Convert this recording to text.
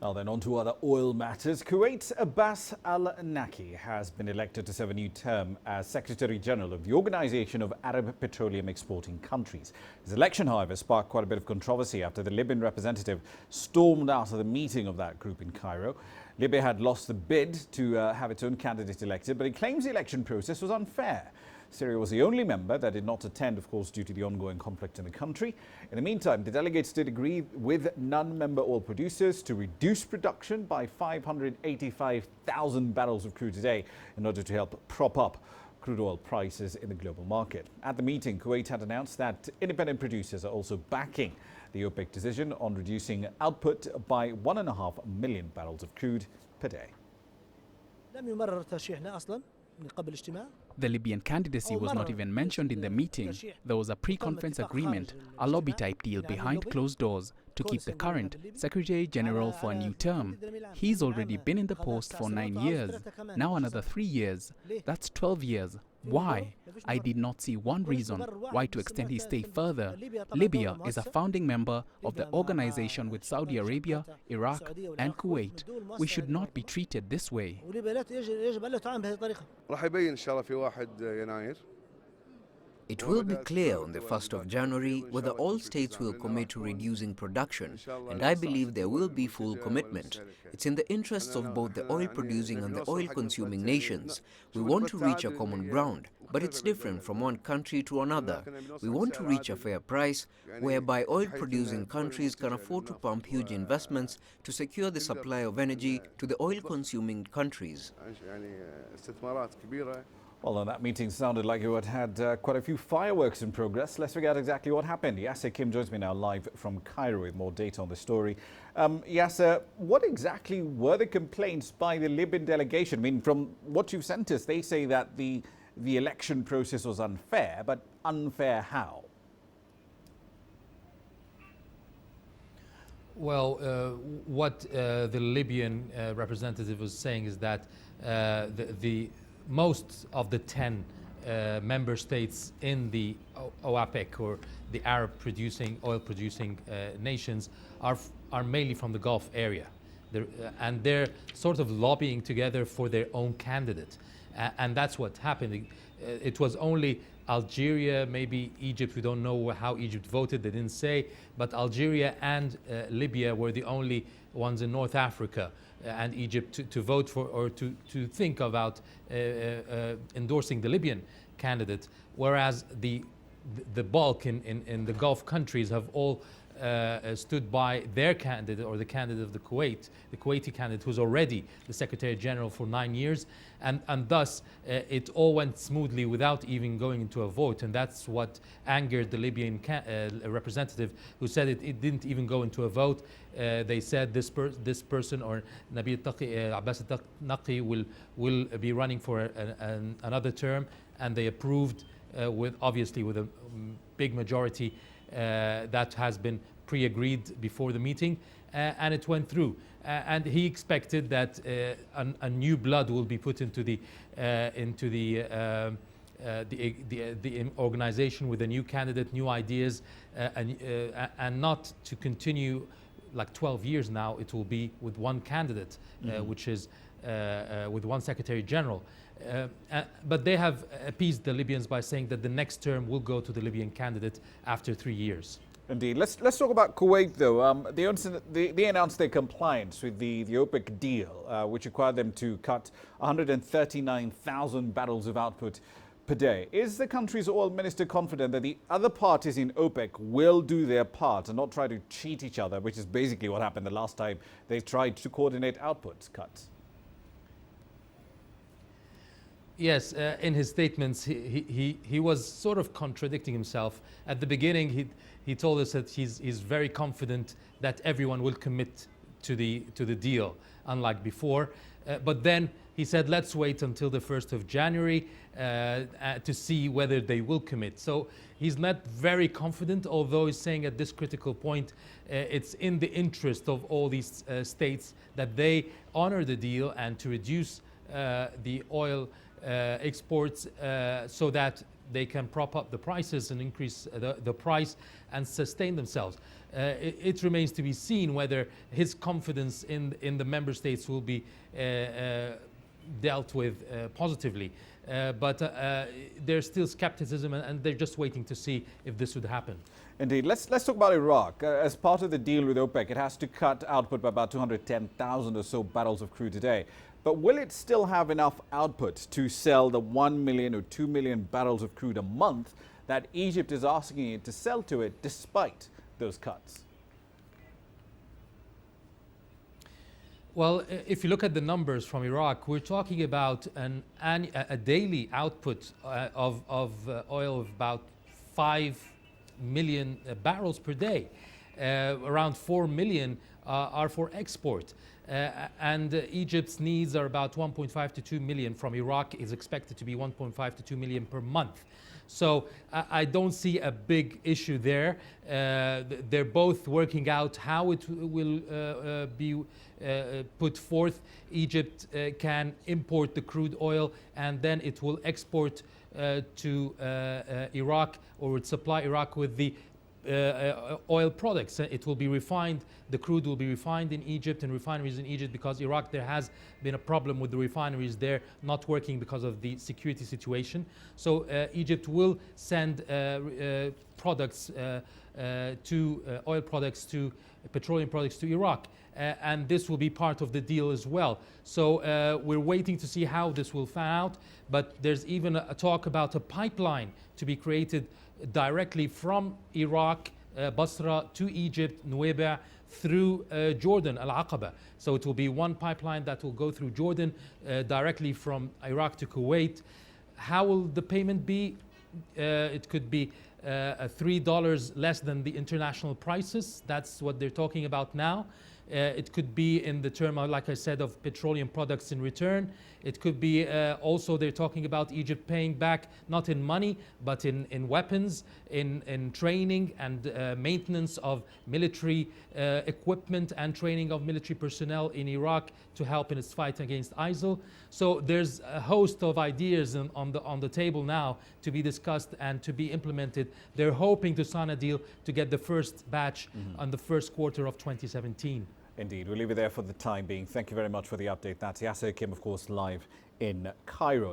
Well, then on to other oil matters. Kuwait's Abbas al-Naqy has been elected to serve a new term as Secretary General of the Organization of Arab Petroleum Exporting Countries. His election, however, sparked quite a bit of controversy after the Libyan representative stormed out of the meeting of that group in Cairo. Libya had lost the bid to have its own candidate elected, but he claims the election process was unfair. Syria was the only member that did not attend, of course, due to the ongoing conflict in the country. In the meantime, the delegates did agree with non-member oil producers to reduce production by 585,000 barrels of crude a day in order to help prop up crude oil prices in the global market. At the meeting, Kuwait had announced that independent producers are also backing the OPEC decision on reducing output by 1.5 million barrels of crude per day. The Libyan candidacy was not even mentioned in the meeting. There was a pre-conference agreement, a lobby-type deal behind closed doors to keep the current Secretary General for a new term. He's already been in the post for 9 years. Now another 3 years. That's 12 years. Why? I did not see one reason why to extend his stay further. Libya is a founding member of the organization with Saudi Arabia, Iraq and Kuwait. We should not be treated this way. It will be clear on the 1st of January whether all states will commit to reducing production, and I believe there will be full commitment. It's in the interests of both the oil-producing and the oil-consuming nations. We want to reach a common ground, but it's different from one country to another. We want to reach a fair price whereby oil-producing countries can afford to pump huge investments to secure the supply of energy to the oil-consuming countries. Well, that meeting sounded like it had quite a few fireworks in progress. Let's figure out exactly what happened. Yasser Kim joins me now live from Cairo with more data on the story. Yasser, what exactly were the complaints by the Libyan delegation? I mean, from what you've sent us, they say that the election process was unfair, but unfair how? Well, what the Libyan representative was saying is that most of the 10 member states in the OAPEC, or the Arab oil producing nations, are mainly from the Gulf area. And they're sort of lobbying together for their own candidate. And that's what happened. It was only Algeria, maybe Egypt, we don't know how Egypt voted, they didn't say, but Algeria and Libya were the only ones in North Africa and Egypt to vote for, or to think about endorsing the Libyan candidate, whereas the bulk in the Gulf countries have all stood by their candidate, or the candidate of the Kuwaiti candidate, who's already the Secretary General for 9 years, and thus it all went smoothly without even going into a vote, and that's what angered the Libyan representative, who said it didn't even go into a vote. They said this person, or Abbas al-Naqy, will be running for another term, and they approved obviously with a big majority. That has been pre-agreed before the meeting, and it went through. And he expected that a new blood will be put into the organization with a new candidate, new ideas, and not to continue like 12 years now. It will be with one candidate, which is with one Secretary General. But they have appeased the Libyans by saying that the next term will go to the Libyan candidate after 3 years. Indeed. Let's talk about Kuwait, though. They announced their compliance with the OPEC deal, which required them to cut 139,000 barrels of output per day. Is the country's oil minister confident that the other parties in OPEC will do their part and not try to cheat each other, which is basically what happened the last time they tried to coordinate output cuts? Yes, in his statements, he was sort of contradicting himself. At the beginning, he told us that he's very confident that everyone will commit to the deal, unlike before. But then he said, let's wait until the 1st of January to see whether they will commit. So he's not very confident, although he's saying at this critical point, it's in the interest of all these states that they honor the deal and to reduce the oil exports so that they can prop up the prices and increase the price and sustain themselves. It remains to be seen whether his confidence in the member states will be dealt with positively. But there's still skepticism, and they're just waiting to see if this would happen. Indeed. Let's talk about Iraq. As part of the deal with OPEC, it has to cut output by about 210,000 or so barrels of crude a day. But will it still have enough output to sell the 1 million or 2 million barrels of crude a month that Egypt is asking it to sell to it despite those cuts? Well, if you look at the numbers from Iraq, we're talking about a daily output of oil of about 5 million barrels per day. Around 4 million are for export. And Egypt's needs are about 1.5 to 2 million. From Iraq is expected to be 1.5 to 2 million per month. So I don't see a big issue there. They're both working out how it will be put forth. Egypt can import the crude oil, and then it will export to Iraq, or would supply Iraq with the oil products. It will be refined. The crude will be refined in Egypt and refineries in Egypt, because Iraq, there has been a problem with the refineries there not working because of the security situation. So Egypt will send products oil products to petroleum products to Iraq. And this will be part of the deal as well. So we're waiting to see how this will fan out. But there's even a talk about a pipeline to be created directly from Iraq, Basra, to Egypt, Nuweiba, through Jordan, Al-Aqaba. So it will be one pipeline that will go through Jordan directly from Iraq to Kuwait. How will the payment be? It could be $3 less than the international prices. That's what they're talking about now. It could be in the term, like I said, of petroleum products in return. It could be also, they're talking about Egypt paying back, not in money, but in weapons, in training and maintenance of military equipment and training of military personnel in Iraq to help in its fight against ISIL. So there's a host of ideas on the table now to be discussed and to be implemented. They're hoping to sign a deal to get the first batch on the first quarter of 2017. Indeed. We'll leave it there for the time being. Thank you very much for the update. That's Yasser Kim, of course, live in Cairo.